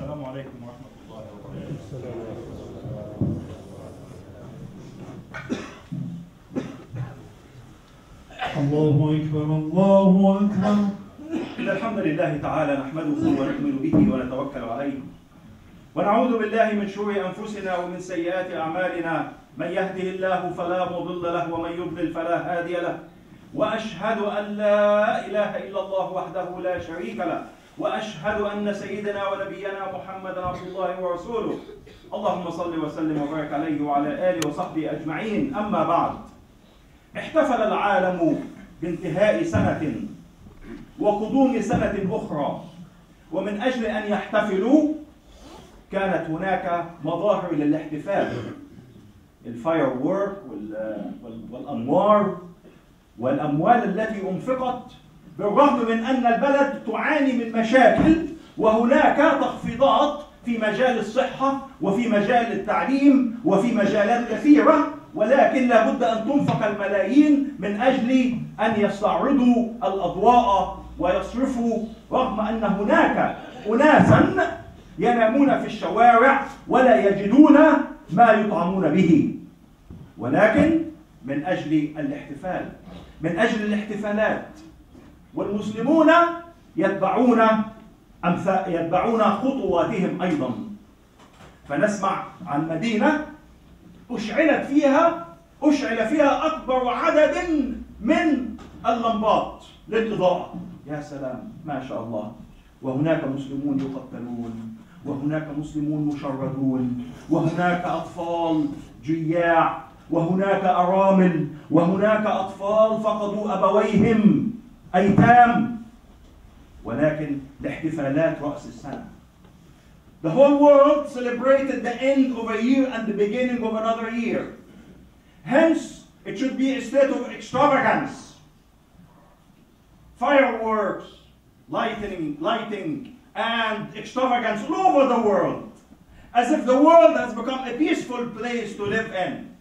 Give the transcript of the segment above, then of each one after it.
السلام عليكم ورحمة الله وبركاته. الله أكبر الله أكبر. إن الحمد لله تعالى نحمده ونؤمن به ونتوكل عليه ونعوذ بالله من شرور أنفسنا ومن سيئات أعمالنا، من يهده الله فلا مضل له ومن يضلل فلا هادي له، وأشهد أن لا إله إلا الله وحده لا شريك له، وأشهد أن سيدنا ونبينا محمدا عبد الله ورسوله. اللهم صل وسلم وبارك عليه وعلى آله وصحبه أجمعين. أما بعد، احتفل العالم بانتهاء سنة وقدوم سنة أخرى، ومن أجل أن يحتفلوا كانت هناك مظاهر للاحتفال، الفاير وورك والأنوار والأموال التي أنفقت، بالرغم من أن البلد تعاني من مشاكل وهناك تخفيضات في مجال الصحة وفي مجال التعليم وفي مجالات كثيرة، ولكن لابد أن تنفق الملايين من أجل أن يستعرضوا الأضواء ويصرفوا، رغم أن هناك أناسا ينامون في الشوارع ولا يجدون ما يطعمون به، ولكن من أجل الاحتفال، من أجل الاحتفالات. والمسلمون يتبعون خطواتهم أيضا. فنسمع عن مدينة أشعل فيها أكبر عدد من اللمبات للإضاءة. يا سلام، ما شاء الله. وهناك مسلمون يقتلون، وهناك مسلمون مشردون، وهناك أطفال جياع، وهناك أرامل، وهناك أطفال فقدوا أبويهم أيتام، ولكن الاحتفالات رأس السنة. The whole world celebrated the end of a year and the beginning of another year. Hence, it should be a state of extravagance. Fireworks, lighting, and extravagance all over the world. As if the world has become a peaceful place to live in.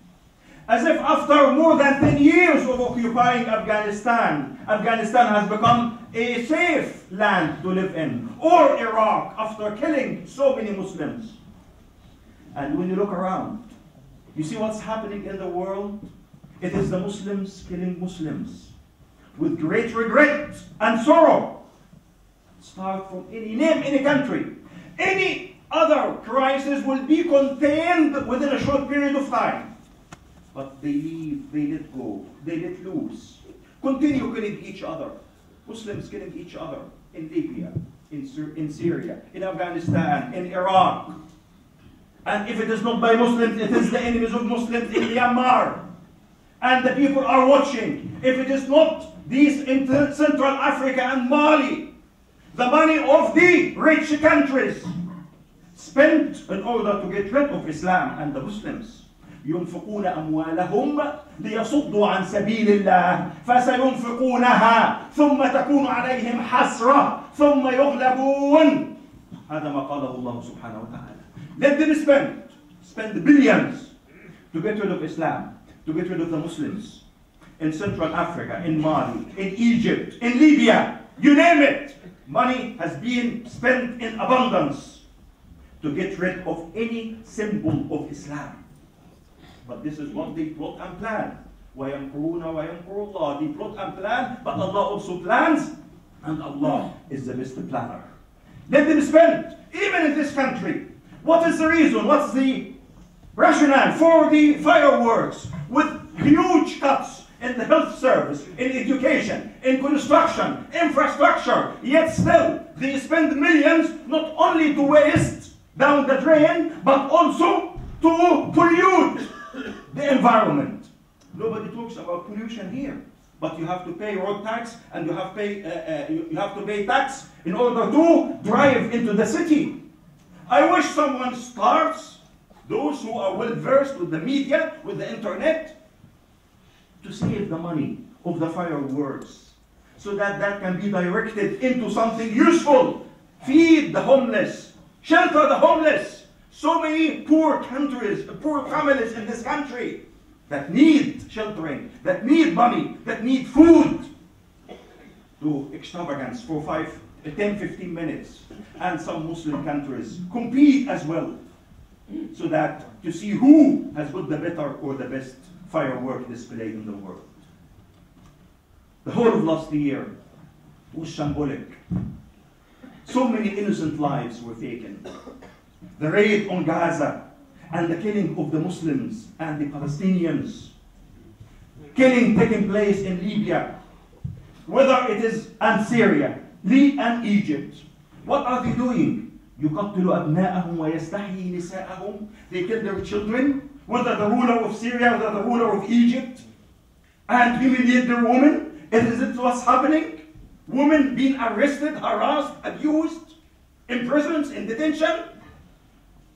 As if after more than 10 years of occupying Afghanistan, Afghanistan has become a safe land to live in. Or Iraq, after killing so many Muslims. And when you look around, you see what's happening in the world? It is the Muslims killing Muslims with great regret and sorrow. Start from any country. Any other crisis will be contained within a short period of time. But they leave, they let go, they let loose. Continue killing each other. Muslims killing each other in Libya, in Syria, in Afghanistan, in Iraq. And if it is not by Muslims, it is the enemies of Muslims in Myanmar. And the people are watching. If it is not these in Central Africa and Mali, the money of the rich countries spent in order to get rid of Islam and the Muslims. ينفقون أموالهم ليصدوا عن سبيل الله فسينفقونها ثم تكون عليهم حسرة ثم يغلبون. هذا ما قاله الله سبحانه وتعالى. Let them spend billions to get rid of Islam, to get rid of the Muslims in Central Africa, in Mali, in Egypt, in Libya, you name it. Money has been spent in abundance to get rid of any symbol of Islam. But this is what they plot and plan. وَيَمْكُرُونَ وَيَمْكُرُ اللَّهُ. They plot and plan, but Allah also plans, and Allah is the best planner. Let them spend, even in this country. What is the reason? What's the rationale for the fireworks with huge cuts in the health service, in education, in construction, infrastructure? Yet still, they spend millions not only to waste down the drain, but also to pollute the environment. Nobody talks about pollution here, but you have to pay road tax and you have to pay tax in order to drive into the city. I wish someone starts, those who are well versed with the media, with the internet, to save the money of the fireworks so that that can be directed into something useful. Feed the homeless, shelter the homeless. So many poor countries, poor families in this country that need sheltering, that need money, that need food. To extravagance for 5 10, 15 minutes. And some Muslim countries compete as well, so that to see who has got the better or the best firework display in the world. The whole of last year was shambolic. So many innocent lives were taken. The raid on Gaza and the killing of the Muslims and the Palestinians. Killing taking place in Libya, whether it is in Syria, and Egypt. What are they doing? يقتل أبناءهم ويستحيي نساءهم. They kill their children, whether the ruler of Syria, whether the ruler of Egypt, and humiliate their women. Is it what's happening? Women being arrested, harassed, abused, imprisoned, in detention.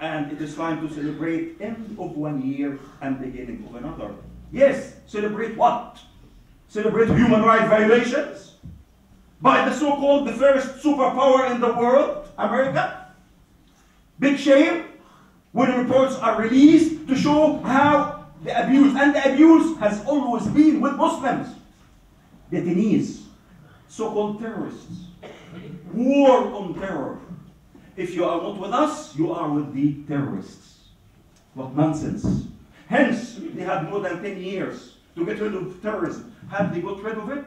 And it is time to celebrate end of one year and beginning of another. Yes, celebrate what? Celebrate human rights violations by the so-called the first superpower in the world, America. Big shame when reports are released to show how the abuse, and the abuse has always been with Muslims. Detainees, so-called terrorists, war on terror. If you are not with us, you are with the terrorists. What nonsense. Hence, they had more than 10 years to get rid of terrorism. Have they got rid of it?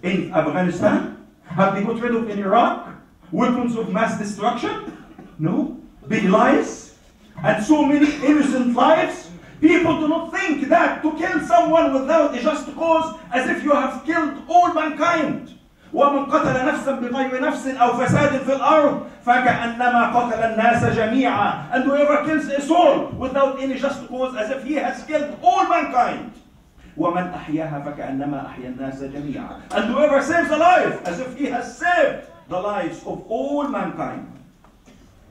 In Afghanistan? Have they got rid of it in Iraq? Weapons of mass destruction? No. Big lies. And so many innocent lives. People do not think that to kill someone without a just cause, as if you have killed all mankind. ومن قتل نفسا بغير نفس أو فساد في الأرض فكأنما قتل الناس جميعا. And whoever kills a soul without any just cause, as if he has killed all mankind. ومن أحياها فكأنما أحيا الناس جميعا. And whoever saves a life, as if he has saved the lives of all mankind.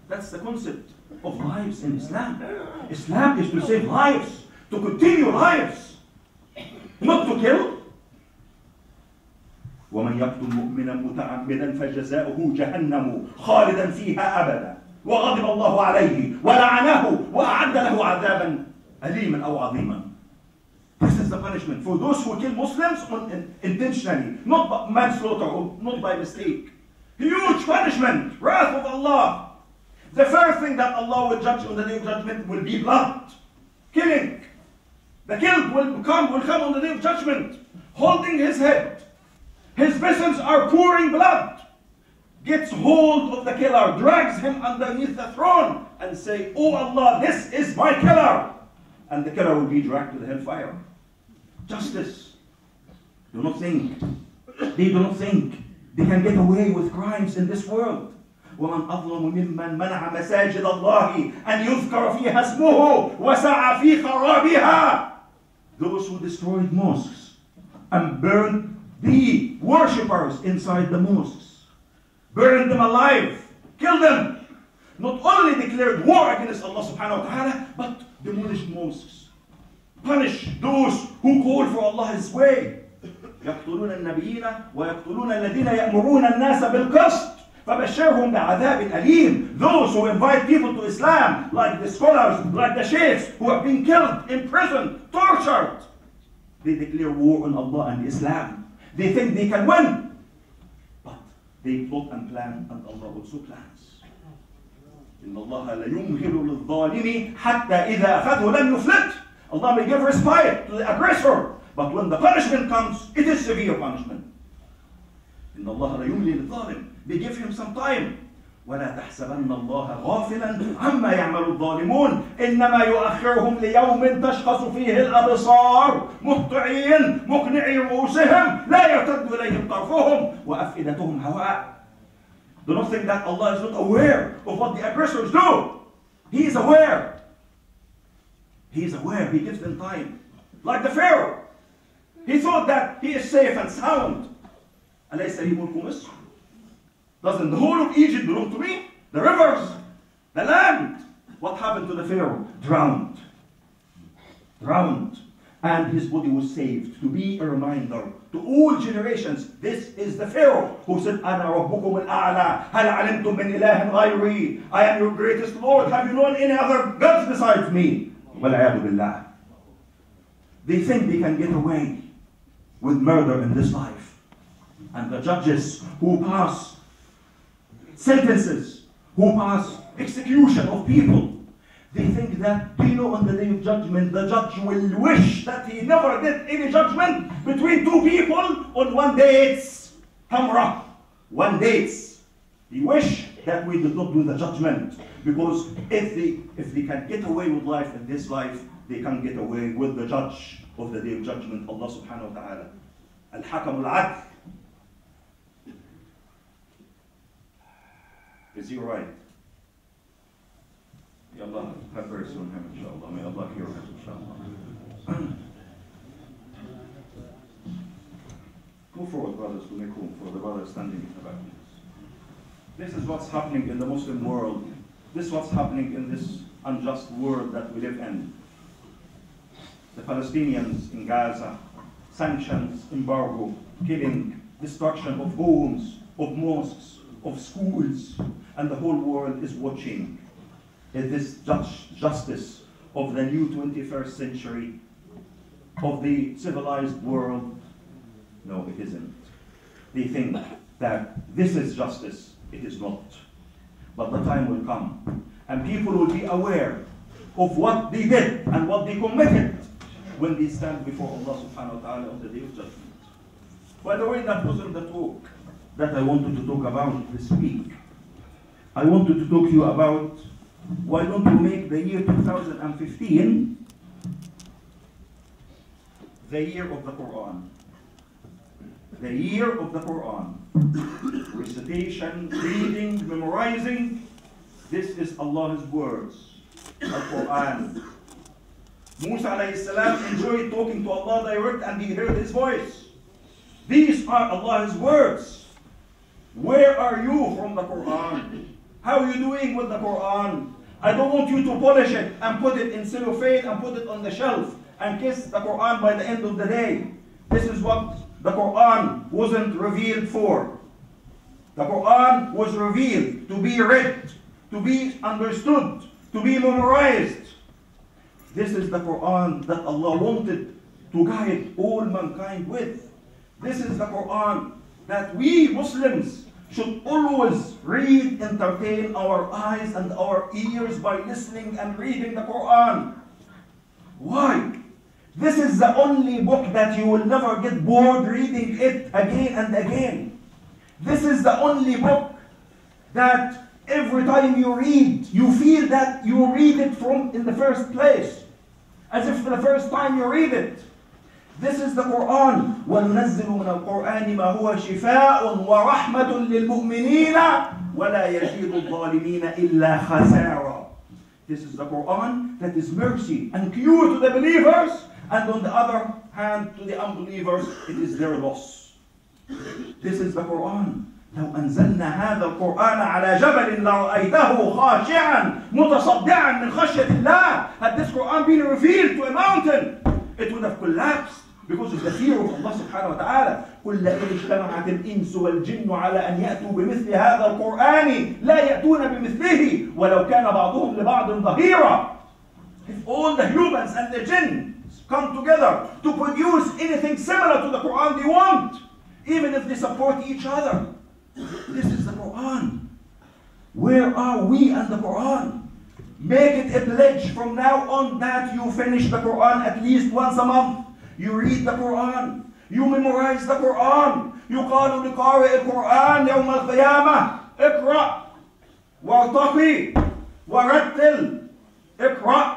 That's the concept of lives in Islam. Islam is to save lives, to continue lives, not to kill. ومن يقتل مؤمنا متعمدا فجزاؤه جهنم خالدا فيها أبدا وغضب الله عليه ولعنه وأعد له عذابا أليما أو عظيما. This is the punishment for those who kill Muslims intentionally, not by manslaughter or not by mistake. Huge punishment, wrath of Allah. The first thing that Allah will judge on the day of judgment will be blood, killing. The killed will come on the day of judgment, holding his head. His vessels are pouring blood. Gets hold of the killer, drags him underneath the throne, and say, "Oh Allah, this is my killer." And the killer will be dragged to the hellfire. Justice. Do not think. They do not think they can get away with crimes in this world. ومن أظلم ممن منع مساجد الله أن يذكر فيها اسمه وسعى في خرابها. Those who destroyed mosques and burned the worshippers inside the mosques, burned them alive, killed them, not only declared war against Allah subhanahu wa ta'ala, but demolished mosques. Punish those who call for Allah's way. يقتلون النبيين ويقتلون الذين يأمرون الناس بالقسط فبشرهم بعذاب أليم. Those who invite people to Islam, like the scholars, like the sheikhs who have been killed, imprisoned, tortured, they declare war on Allah and Islam. They think they can win, but they plot and plan, and Allah also plans. إن الله ليمهل للظالم حتى إذا أخذه لم يفلت. Allah may give respite to the aggressor, but when the punishment comes, it is severe punishment. إن الله ليملي للظالم. They give him some time. ولا تحسبن الله غافلا عما يعمل الظالمون إنما يؤخرهم ليوم تشخص فيه الأبصار مهطعين مقنعي رؤوسهم لا يرتد إليهم طرفهم وأفئدتهم هواء. Do not think that Allah is not aware of what the aggressors do. He is aware. He is aware. He gives them time. Like the Pharaoh. He thought that he is safe and sound. أليس لي ملك مصر? Doesn't the whole of Egypt belong to me? The rivers, the land. What happened to the Pharaoh? Drowned. Drowned. And his body was saved to be a reminder to all generations. This is the Pharaoh who said, أنا ربكم الأعلى هل علمتم من إله غيري. I am your greatest Lord. Have you known any other gods besides me? والعياذ بالله. They think they can get away with murder in this life. And the judges who pass sentences, who pass execution of people. They think that, do you know, on the day of judgment, the judge will wish that he never did any judgment between two people on one date. Hamra, one date. He wish that we did not do the judgment, because if they can get away with life in this life, they can get away with the judge of the day of judgment, Allah subhanahu wa ta'ala. Al-Hakam al-Adl. Is he right? May Allah have mercy on him, inshallah. May Allah hear him, inshallah. Go forward, brothers, to make room for the brothers standing in the back. This is what's happening in the Muslim world. This is what's happening in this unjust world that we live in. The Palestinians in Gaza, sanctions, embargo, killing, destruction of homes, of mosques, of schools, and the whole world is watching. Is this justice of the new 21st century, of the civilized world? No, it isn't. They think that this is justice. It is not. But the time will come, and people will be aware of what they did and what they committed when they stand before Allah subhanahu wa ta'ala on the day of judgment. By the way, that wasn't the talk that I wanted to talk about this week. I wanted to talk to you about, why don't you make the year 2015 the year of the Qur'an? The year of the Qur'an. Recitation, reading, memorizing. This is Allah's words. Al-Qur'an. Musa alayhi salam enjoyed talking to Allah direct, and he heard his voice. These are Allah's words. Where are you from the Qur'an? How are you doing with the Qur'an? I don't want you to polish it and put it in cellophane and put it on the shelf and kiss the Qur'an by the end of the day. This is what the Qur'an wasn't revealed for. The Qur'an was revealed to be read, to be understood, to be memorized. This is the Qur'an that Allah wanted to guide all mankind with. This is the Qur'an that we Muslims should always read, entertain our eyes and our ears by listening and reading the Qur'an. Why? This is the only book that you will never get bored reading it again and again. This is the only book that every time you read, you feel that you read it from in the first place, as if for the first time you read it. This is the Qur'an. وَنُنَزِّلُ مِنَ الْقُرْآنِ مَا هُوَ شِفَاءٌ وَرَحْمَةٌ لِلْمُؤْمِنِينَ وَلَا يَزِيدُ الظَّالِمِينَ إِلَّا خَسَارًا. This is the Qur'an that is mercy and cure to the believers, and on the other hand, to the unbelievers, it is their loss. This is the Qur'an. لو أنزلنا هذا القرآن على جبل لرأيته خاشعا متصدعا من خشية الله. Had this Qur'an been revealed to a mountain, it would have collapsed because of the fear of Allah subhanahu wa ta'ala. قل لئن اجتمعت الإنس والجن على أن يأتوا بمثل هذا القرآن لا يأتون بمثله ولو كان بعضهم لبعض ظهيرا. If all the humans and the jinn come together to produce anything similar to the Qur'an they want, even if they support each other. This is the Qur'an. Where are we and the Qur'an? Make it a pledge from now on that you finish the Qur'an at least once a month. You read the Qur'an. You memorize the Qur'an. يقال لقارئ القرآن يوم القيامة اقرأ وارتقي ورتل. اقرأ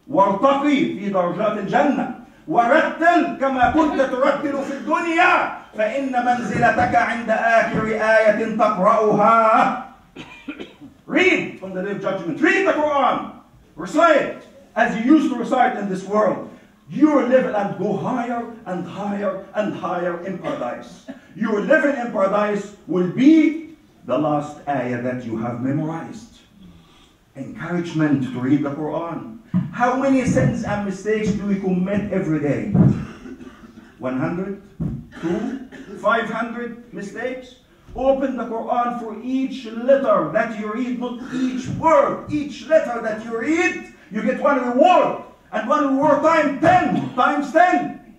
وارتقي في درجات الجنة ورتل كما كنت ترتل في الدنيا فإن منزلتك عند آخر آية تقرأها. Read on the day of judgment. Read the Quran. Recite as you used to recite in this world. Your level and go higher and higher and higher in paradise. Your level in paradise will be the last ayah that you have memorized. Encouragement to read the Quran. How many sins and mistakes do we commit every day? 100? 2? 500 mistakes? Open the Quran for each letter that you read, not each word. Each letter that you read, you get one reward. And one reward times 10.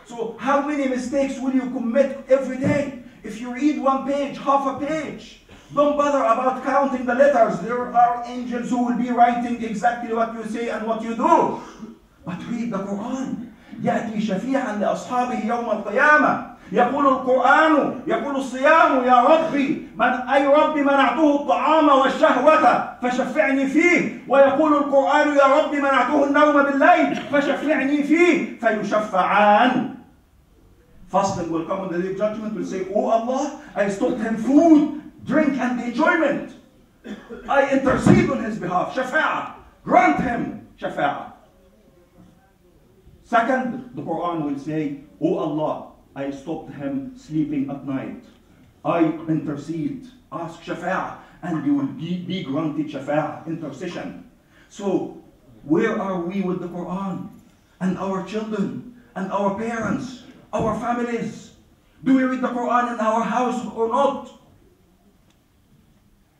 So how many mistakes will you commit every day? If you read one page, half a page, Don't bother about counting the letters. There are angels who will be writing exactly what you say and what you do. But read the Quran. يأتي شفيعا لأصحابه يوم القيامة. يقول القرآن يقول الصيام يا ربي أي ربي منعته الطعام والشهوة فشفعني فيه. ويقول القرآن يا ربي منعته النوم بالليل فشفعني فيه. فيشفعان. Fasting will come on the day of judgment, will say, oh Allah, I stopped him food, drink and enjoyment. I intercede on his behalf. Shafa'a. Grant him shafa'a. Second, the Quran will say, oh Allah, I stopped him sleeping at night. I intercede. Ask shafa'a. And you will be granted shafa'a, intercession. So, where are we with the Quran? And our children, and our parents, our families? Do we read the Quran in our house or not?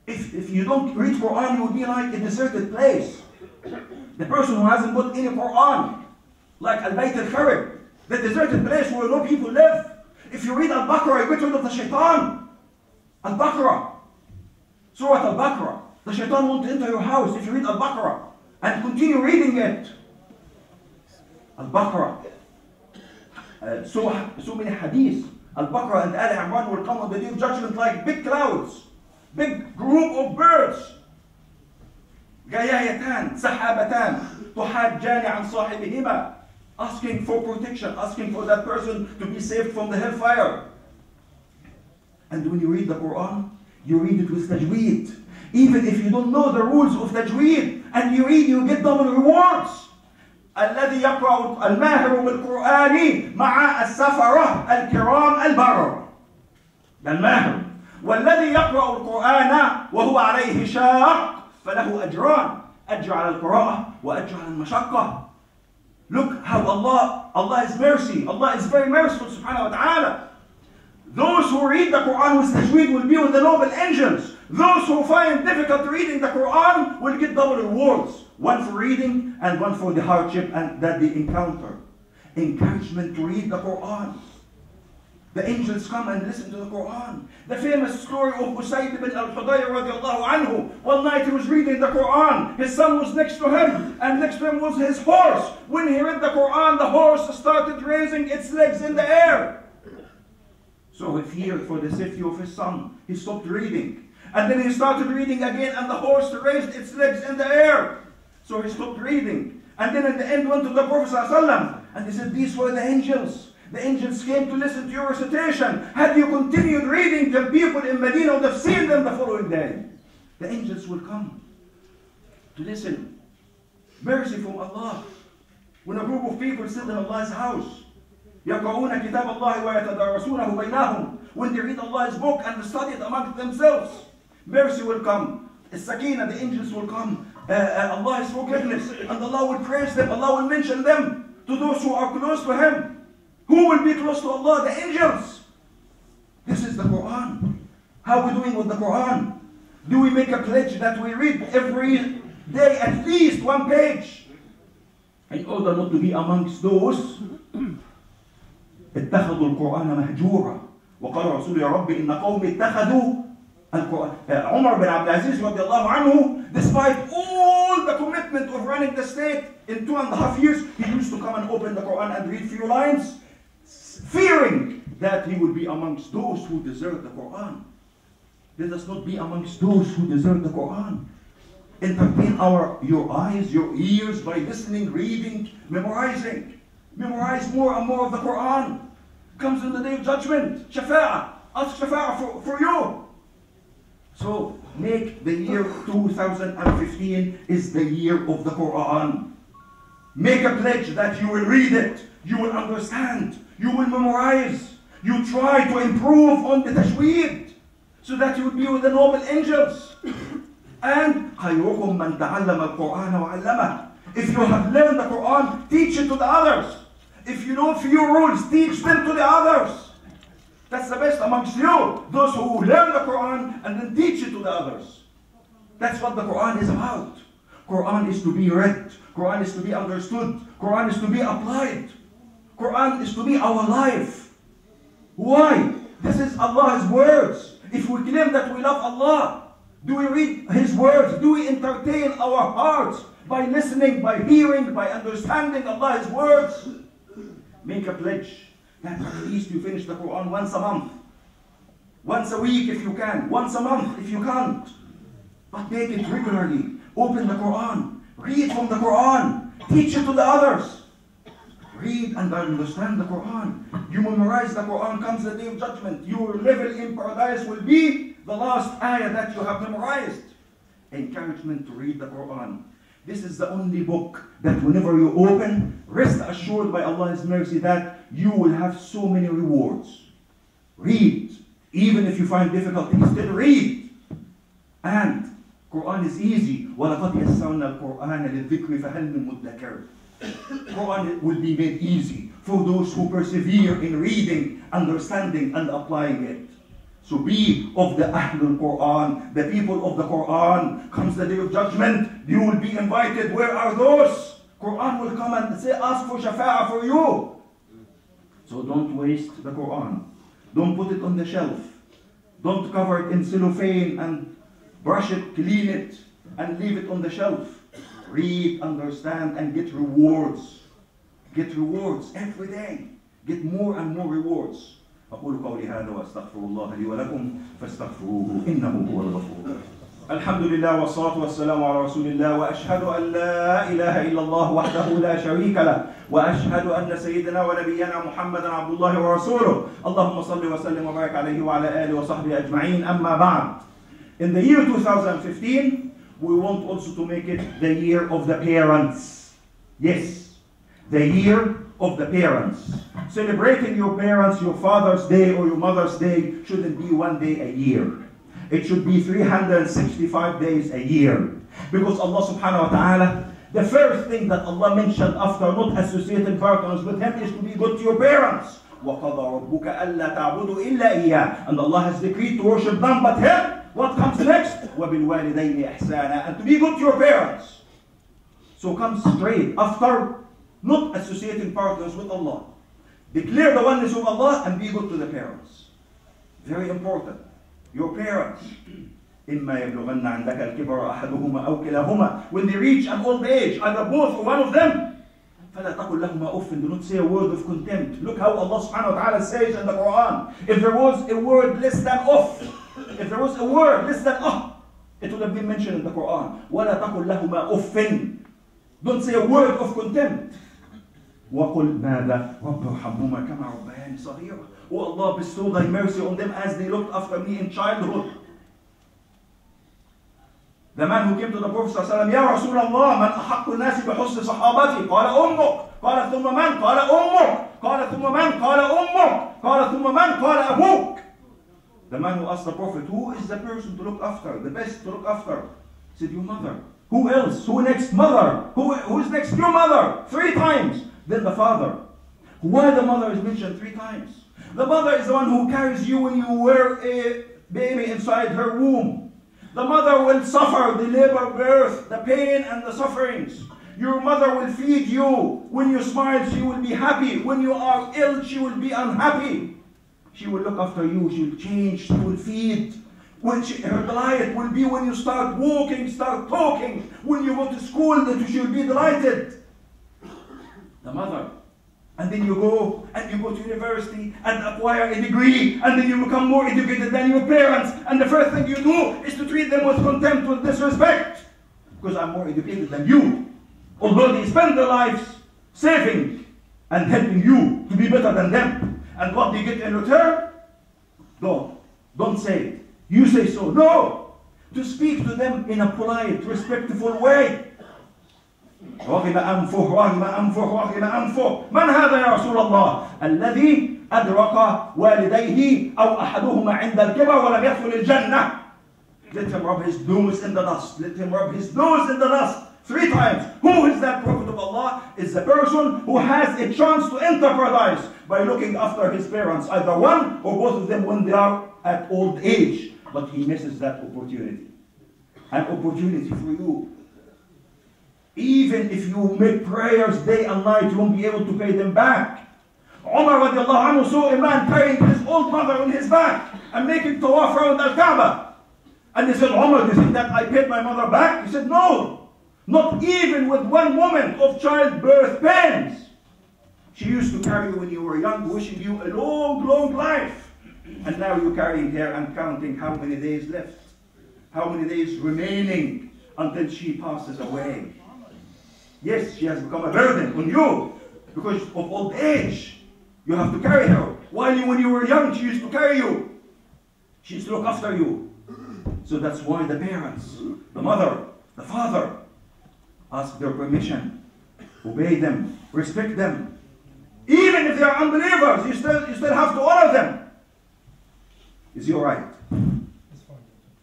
If you don't read Quran, you will be like a deserted place. The person who hasn't put any Quran, like Al-Bayt al-Kharib, the deserted place where no people live. If you read Al-Baqarah, you get rid of the shaitan. Al-Baqarah. Surah Al-Baqarah. The shaitan won't enter your house if you read Al-Baqarah and continue reading it. Al-Baqarah. So many hadiths. Al-Baqarah and Al-Imran will come on the day of judgment like big clouds. Big group of birds. جايتان سحابتان تحاجان عن صاحبهما, asking for protection, asking for that person to be saved from the hellfire. And when you read the Quran, you read it with tajweed. Even if you don't know the rules of tajweed, and you read, you get double rewards. الذي يقرأ الماهر بالقرآن مع السفرة الكرام البررة. الماهر. والذي يقرأ القرآن وهو عليه شاق فله أجران. أجر على القراءة وأجر على المشقة. Look how Allah is mercy. Allah is very merciful subhanahu wa ta'ala. Those who read the Quran with tajweed will be with the noble angels. Those who find difficult reading the Quran will get double rewards. One for reading and one for the hardship and that they encounter. Encouragement to read the Quran. The angels come and listen to the Quran. The famous story of Usayd ibn al-Hudayr radiallahu anhu. One night he was reading the Quran. His son was next to him, and next to him was his horse. When he read the Quran, the horse started raising its legs in the air. So he feared for the safety of his son. He stopped reading. And then he started reading again, and the horse raised its legs in the air. So he stopped reading. And then at the end went to the Prophet ﷺ, and he said, these were the angels. The angels came to listen to your recitation. Had you continued reading, the people in Medina would have seen them the following day. The angels will come to listen. Mercy from Allah. When a group of people sit in Allah's house, يَقْرَؤُونَ كِتَابَ اللَّهِ وَيَتَدَارَسُونَهُ بَيْنَهُمْ. When they read Allah's book and study it among themselves, mercy will come. As-Sakina, the angels will come. Allah's forgiveness. And Allah will praise them. Allah will mention them to those who are close to Him. Who will be close to Allah? The angels. This is the Quran. How are we doing with the Quran? Do we make a pledge that we read every day at least one page? In order not to be amongst those اتخذوا القرآن مهجورا وقال رسول يا رب إن قوم اتخذوا القرآن. Umar bin Abdul Aziz radiallahu anhu, despite all the commitment of running the state in 2.5 years, he used to come and open the Quran and read few lines, fearing that he would be amongst those who deserve the Quran. Let us not be amongst those who deserve the Quran. Entertain your eyes, your ears by listening, reading, memorizing. Memorize more and more of the Quran. Comes in the day of judgment. Shafa'ah. Ask shafa'ah for you. So make the year 2015 is the year of the Quran. Make a pledge that you will read it. You will understand. You will memorize. You try to improve on the tajweed so that you will be with the noble angels. And خيركم من تعلم القرآن وعلمه. If you have learned the Quran, teach it to the others. If you know few rules, teach them to the others. That's the best amongst you. Those who learn the Quran and then teach it to the others. That's what the Quran is about. Quran is to be read. Quran is to be understood. Quran is to be applied. Quran is to be our life. Why? This is Allah's words. If we claim that we love Allah, do we read His words? Do we entertain our hearts by listening, by hearing, by understanding Allah's words? Make a pledge that at least you finish the Quran once a month. Once a week if you can. Once a month if you can't. But make it regularly. Open the Quran. Read from the Quran. Teach it to the others. Read and understand the Quran. You memorize the Quran, comes the day of judgment. Your level in paradise will be the last ayah that you have memorized. Encouragement to read the Quran. This is the only book that whenever you open, rest assured by Allah's mercy that you will have so many rewards. Read. Even if you find difficulty, still read. And Quran is easy. وَلَقَدْ يَسَّرْنَا الْقُرْآنَ لِلذِّكْرِ فَهَلْ مِن مُدَّكِرٍ. Quran will be made easy for those who persevere in reading, understanding, and applying it. So be of the Ahlul Quran, the people of the Quran. Comes the day of judgment, you will be invited. Where are those? Quran will come and say, ask for shafa'ah for you. So don't waste the Quran. Don't put it on the shelf. Don't cover it in cellophane and brush it, clean it, and leave it on the shelf. Read, understand, and get rewards. Get rewards every day. Get more and more rewards. أقول قولي هذا وأستغفر الله لي ولكم فاستغفروه إنه هو الغفور. الحمد لله والصلاة والسلام على رسول الله وأشهد أن لا إله إلا الله وحده لا شريك له وأشهد أن سيدنا ونبينا محمدا عبد الله ورسوله اللهم صل وسلم وبارك عليه وعلى آله وصحبه أجمعين أما بعد. In the year 2015, we want also to make it the year of the parents. Yes, the year of the parents. Celebrating your parents, your Father's Day or your Mother's Day shouldn't be one day a year. It should be 365 days a year. Because Allah subhanahu wa ta'ala, the first thing that Allah mentioned after not associating partners with Him is to be good to your parents. وَقَضَى رَبُّكَ أَلَّا تَعْبُدُوا إِلَّا إِيَّاهُ. And Allah has decreed to worship none but Him. What comes next? وَبِالْوَالِدَيْنِ إِحْسَانًا. And to be good to your parents. So come straight after not associating partners with Allah. Declare the oneness of Allah and be good to the parents. Very important. Your parents. إِمَّا يَبْلُغَنَّ عِنْدَكَ الْكِبَرَ أَحَدُهُمَا أَوْ كِلَاهُمَا. When they reach an old age, either both or one of them, فَلَا تَقُلْ لَهُمَا أُفٍّ. Do not say a word of contempt. Look how Allah subhanahu wa ta'ala says in the Quran. If there was a word less than off, if there was a word less than it would have been mentioned in the Quran. وَلَا تَقُلْ لَهُمَا أُفٍّ. Don't say a word of contempt. وَقُلْ مَاذَا رَبَّ رَحَمْهُمَا كَمَا رَبَّيَانِي صَغِيرًا. Oh Allah, bestow Thy mercy on them as they looked after me in childhood. The man who came to the Prophet ﷺ, يا رسول الله من أحق الناس بحسن صحابتي؟ قال أمك. قال ثم من؟ قال أمك. قال ثم من؟ قال أمك. قال ثم من؟ قال أبوك. The man who asked the Prophet, who is the person to look after, the best to look after? He said, your mother. Who else? Who next? Mother. Who's next? Your mother. 3 times. Then the father. Why the mother is mentioned 3 times? The mother is the one who carries you when you were a baby inside her womb. The mother will suffer the labor birth, the pain and the sufferings. Your mother will feed you. When you smile, she will be happy. When you are ill, she will be unhappy. She will look after you. She will change. She will feed. Her delight will be when you start walking, start talking. When you go to school, that she will be delighted. The mother. And then you go to university and acquire a degree, and then you become more educated than your parents. And the first thing you do is to treat them with contempt, with disrespect. Because I'm more educated than you. Although they spend their lives saving and helping you to be better than them. And what they get in return? Don't say it. You say so. No! To speak to them in a polite, respectful way. رغم أنفه رغم أنفه رغم أنفه. من هذا يا رسول الله؟ الذي أدرك والديه أو أحدهما عند الكبر ولم يدخل الجنة. Let him rub his nose in the dust. Let him rub his nose in the dust 3 times. Who is that Prophet of Allah? Is the person who has a chance to enter paradise by looking after his parents, either one or both of them when they are at old age. But he misses that opportunity. An opportunity for you. Even if you make prayers day and night, you won't be able to pay them back. Umar radiallahu anhu saw a man carrying his old mother on his back. and making tawaf around Al-Kaaba. And he said, Umar, do you think that I paid my mother back? He said, no. Not even with one moment of childbirth pains. She used to carry you when you were young, wishing you a long, long life. And now you're carrying her and counting how many days left. How many days remaining until she passes away. Yes, she has become a burden on you because of old age. You have to carry her. While when you were young, she used to carry you. She used to look after you. So that's why the parents, the mother, the father, ask their permission. Obey them. Respect them. Even if they are unbelievers, you still have to honor them. Is he alright?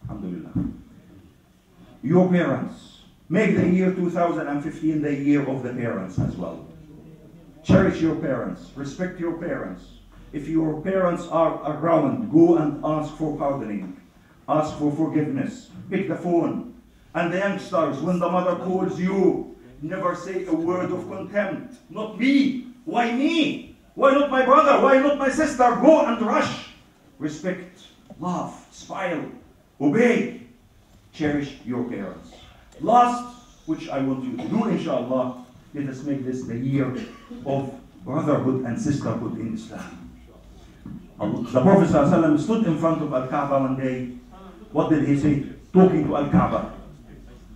Alhamdulillah. Your parents. Make the year 2015 the year of the parents as well. Cherish your parents. Respect your parents. If your parents are around, go and ask for pardoning. Ask for forgiveness. Pick the phone. And the youngsters, when the mother calls you, never say a word of contempt. Not me. Why me? Why not my brother? Why not my sister? Go and rush. Respect. Love. Smile. Obey. Cherish your parents. Last, which I want you to do, inshallah, let us make this the year of brotherhood and sisterhood in Islam. The Prophet ﷺ stood in front of Al-Kaaba one day. What did he say? Talking to Al-Kaaba.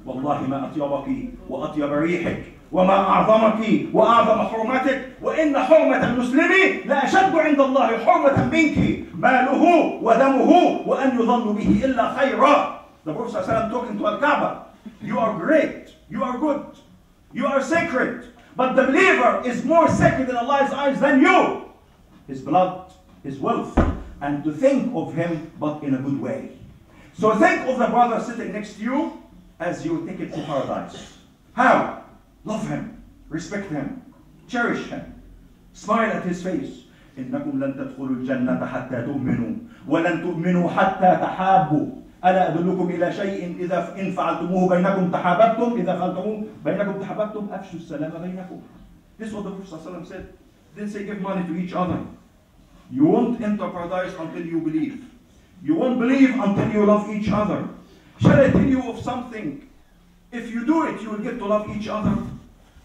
والله ما أطيبك وأطيب ريحك وما أعظمك وأعظم حرمتك وإن حرمة المسلم لا أشد عند الله حرمة منك ماله ودمه وأن يظن به إلا خيرا. The Prophet ﷺ talking to Al-Kaaba. You are great. You are good. You are sacred. But the believer is more sacred in Allah's eyes than you. His blood, his wealth, and to think of him but in a good way. So think of the brother sitting next to you as your ticket to paradise. How? Love him, respect him, cherish him, smile at his face. إنكم لن تدخلوا الجنة حتى تؤمنوا ولن تؤمنوا حتى تحابوا ألا أدلكم إلى شيء إذا إن فعلتموه بينكم تحاببتم إذا فعلتموه بينكم تحاببتم أفشوا السلام بينكم. This is what the Prophet ﷺ said. Didn't say give money to each other. You won't enter paradise until you believe. You won't believe until you love each other. Shall I tell you of something? If you do it, you will get to love each other.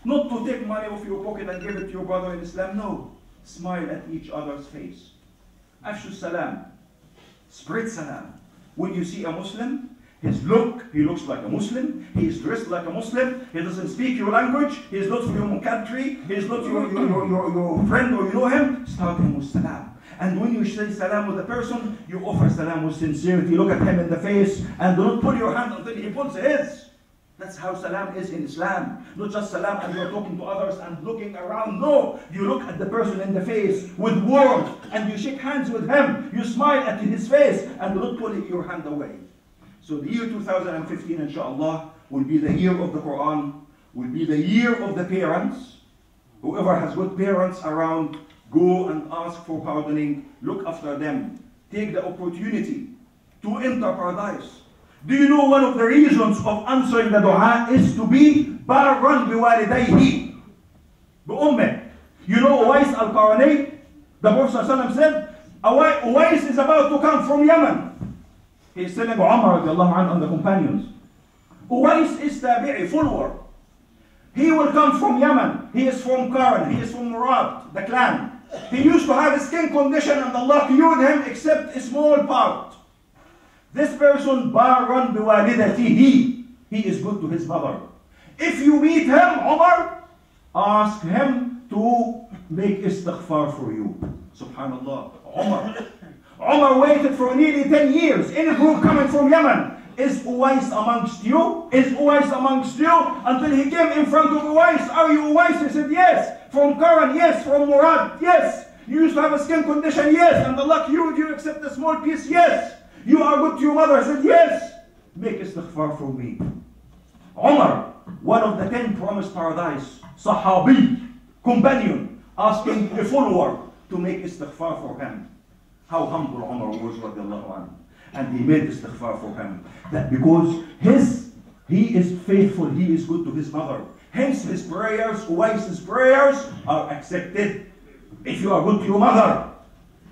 Not to take money off your pocket and give it to your brother in Islam. No. Smile at each other's face. Afshu salam. Spread salam. When you see a Muslim, his look, he looks like a Muslim. He is dressed like a Muslim. He doesn't speak your language. He is not from your country. He is not your friend or you know him. Start him with salam. And when you say salam with a person, you offer salam with sincerity. Look at him in the face and do not pull your hand until he pulls his. That's how salam is in Islam. Not just salam and you're talking to others and looking around. No, you look at the person in the face with warmth and you shake hands with him. You smile at his face and do not pull your hand away. So the year 2015, inshallah, will be the year of the Qur'an, will be the year of the parents. Whoever has good parents around, go and ask for pardoning. Look after them. Take the opportunity to enter paradise. Do you know one of the reasons of answering the dua is to be barran biwalidayhi, bi'ummah. You know Uwais al-Qarani? The Prophet ﷺ said, Uwais is about to come from Yemen. He is telling Umar radiallahu anhu and the companions. Uwais is tabi'i, follower. He will come from Yemen. He is from Qaran. He is from Murad, the clan. He used to have a skin condition and Allah cured him except a small part. This person, barran biwalidatihi, he is good to his mother. If you meet him, Umar, ask him to make istighfar for you. Subhanallah. Umar waited for nearly 10 years in a group coming from Yemen. Is Uwais amongst you? Is Uwais amongst you? Until he came in front of Uwais. Are you Uwais? He said, yes. From Qaran? Yes. From Murad? Yes. You used to have a skin condition? Yes. And Allah cured you except a small piece? Yes. You are good to your mother? I said, yes. Make istighfar for me. Umar, one of the 10 promised paradise, Sahabi, companion, asking a follower to make istighfar for him. How humble Umar was, radiallahu anhu. And he made istighfar for him. That because he is faithful, he is good to his mother. Hence his prayers, Uwais' prayers are accepted. If you are good to your mother,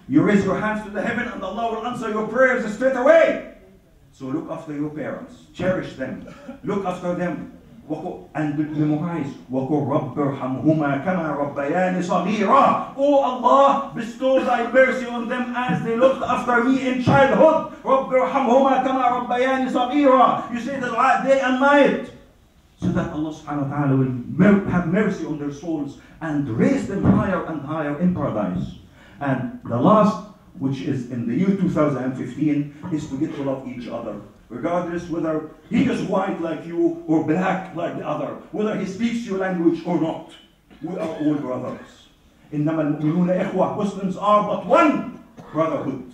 You raise your hands to the heaven and Allah will answer your prayers straight away. So look after your parents. Cherish them. Look after them. And memorize. وَقُلْ رَبِّ ارْحَمْهُمَا كَمَا رَبَّيَانِ صَغِيرًا. Oh Allah, bestow thy mercy on them as they looked after me in childhood. رَبِّ ارْحَمْهُمَا كَمَا رَبَّيَانِ صَغِيرًا. You say the dua day and night, so that Allah subhanahu wa ta'ala will have mercy on their souls and raise them higher and higher in paradise. And the last, which is in the year 2015, is to get to love each other. Regardless whether he is white like you or black like the other, whether he speaks your language or not, we are all brothers. إِنَّمَا الْمُؤْمِنُونَ إِخْوَةٌ. Muslims are but one brotherhood.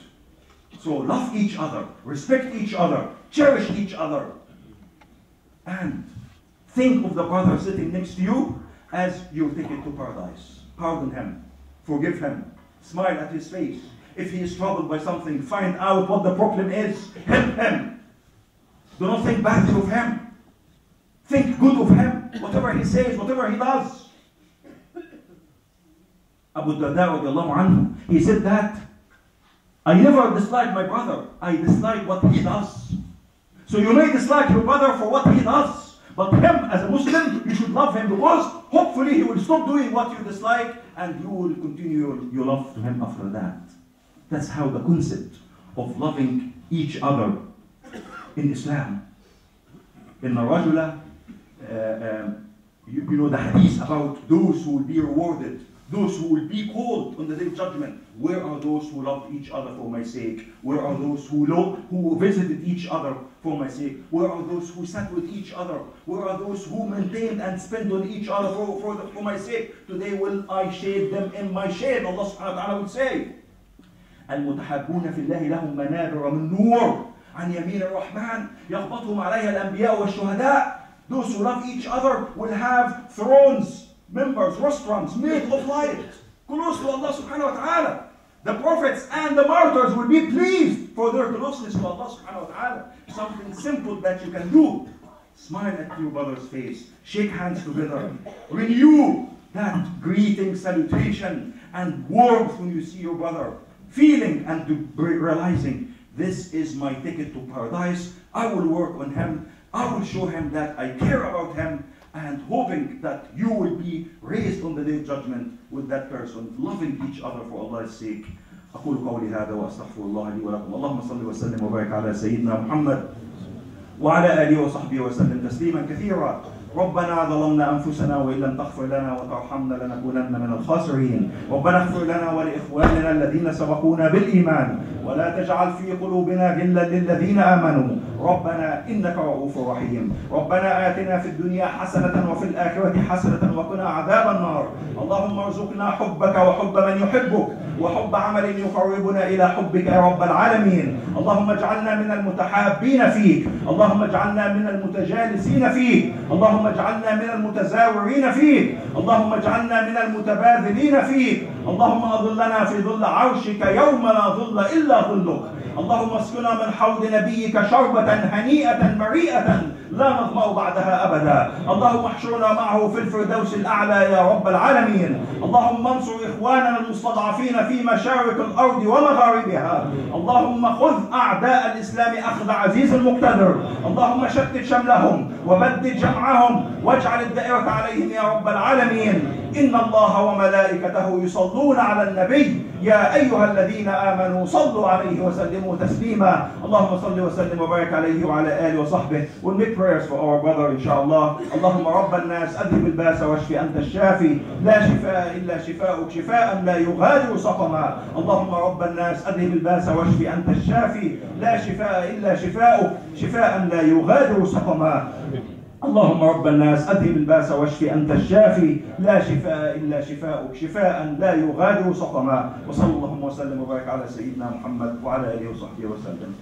So love each other, respect each other, cherish each other, and think of the brother sitting next to you as your ticket to paradise. Pardon him, forgive him, smile at his face. If he is troubled by something, find out what the problem is, help him. Do not think badly of him. Think good of him, whatever he says, whatever he does. Abu Darda radiallahu anhu, he said that, I never dislike my brother, I dislike what he does. So you may dislike your brother for what he does, but him as a Muslim, you should love him, because hopefully he will stop doing what you dislike and you will continue your love to him after that. That's how the concept of loving each other in Islam. In the Rajula, you know the hadith about those who will be rewarded, those who will be called on the day of judgment. Where are those who loved each other for my sake? Where are those who visited each other for my sake? Where are those who sat with each other? Where are those who maintained and spent on each other for my sake? Today will I shade them in my shade, Allah subhanahu wa ta'ala would say. المتحابون في الله لهم منابر من نور عن يمين الرحمن يخبطهم عليها الأنبياء والشهداء. Those who love each other will have thrones, members, restaurants made of light, close to Allah subhanahu wa ta'ala. The prophets and the martyrs will be pleased for their closeness to Allah subhanahu wa ta'ala. Something simple that you can do. Smile at your brother's face, shake hands together, renew that greeting, salutation and warmth when you see your brother. Feeling and realizing, this is my ticket to paradise. I will work on him. I will show him that I care about him, and hoping that you will be raised on the day of judgment with that person, loving each other for Allah's sake. أقول قولي هذا وأستغفر الله لي ولكم. اللهم صل وسلم وبارك على سيدنا محمد وعلى آله وصحبه وسلم تسليما كثيرا. ربنا ظلمنا أنفسنا وإن لم تغفر لنا وترحمنا لنكونن من الخاسرين. ربنا اغفر لنا ولإخواننا الذين سبقونا بالإيمان ولا تجعل في قلوبنا غلا للذين آمنوا ربنا إنك رؤوف رحيم. ربنا آتنا في الدنيا حسنة وفي الآخرة حسنة وقنا عذاب النار. اللهم ارزقنا حبك وحب من يحبك وحب عمل يقربنا إلى حبك يا رب العالمين. اللهم اجعلنا من المتحابين فيك. اللهم اجعلنا من المتجالسين فيك. اللهم اجعلنا من المتزاورين فيك. اللهم اجعلنا من المتباذلين فيك. اللهم أظلنا في ظل عرشك يوم لا ظل إلا ظلك. اللهم اسقنا من حوض نبيك شربة هنيئة مريئة لا نظمأ بعدها أبدا. اللهم احشرنا معه في الفردوس الأعلى يا رب العالمين. اللهم انصر إخواننا المستضعفين في مشارق الأرض ومغاربها. اللهم خذ أعداء الإسلام أخذ عزيز مقتدر. اللهم شتت شملهم وبدد جمعهم واجعل الدائرة عليهم يا رب العالمين. إن الله وملائكته يصلون على النبي يا أيها الذين آمنوا صلوا عليه وسلموا تسليما. اللهم صل وسلم وبارك عليه وعلى آله وصحبه. We'll make prayers for our brother inshallah. اللهم رب الناس أذهب الباس واشف أنت الشافي لا شفاء إلا شفاؤك شفاء لا يغادر سقما. اللهم رب الناس أذهب الباس واشف أنت الشافي لا شفاء إلا شفاؤك شفاء لا يغادر سقما. اللهم رب الناس أذهب الباس واشف أنت الشافي لا شفاء إلا شفاؤك شفاء لا يغادر سقما. وصلى اللهم وسلم وبارك على سيدنا محمد وعلى آله وصحبه وسلم.